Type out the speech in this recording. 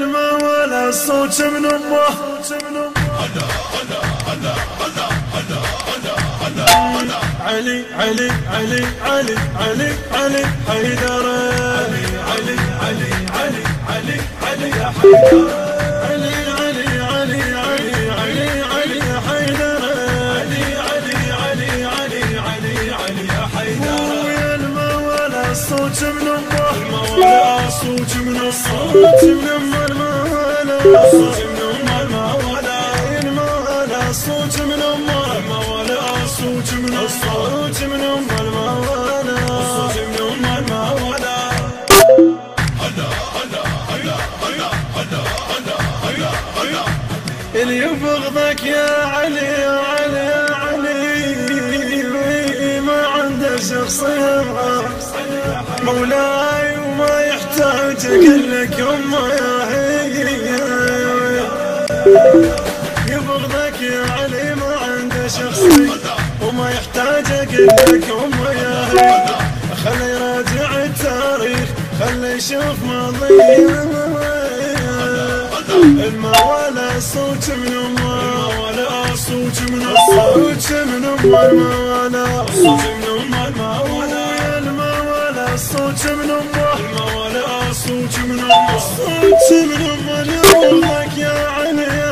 المولى الصوت من امه. علي علي علي علي علي علي حيدر. علي علي علي علي علي علي يا حيدر. علي علي علي علي علي علي يا حيدر. علي علي علي علي علي علي يا حيدر. ويا المولى الصوت من امه. المولى الصوت من امه. الصوت من امه. المولى الصوت من امه. المولى المولى الصوت من امه. المولى الصوت من الصوت من امه. المولى الصوت من امه. المولى اللي يبغضك يا علي يا علي يا علي ما عنده شخصية مولاي وما يحتاج لك امه يا هي. يبغضك يا علي ما عنده شخصية وما يحتاج لك امه يا هي. خلي يراجع التاريخ خلي يشوف ماضيه. المولى الصوت من امه. المولى الصوت من الصوت من امه. المولى الصوت من امه. المولى المولى الصوت من امه. المولى الصوت من امه. الصوت من امه. يبغضك يا علي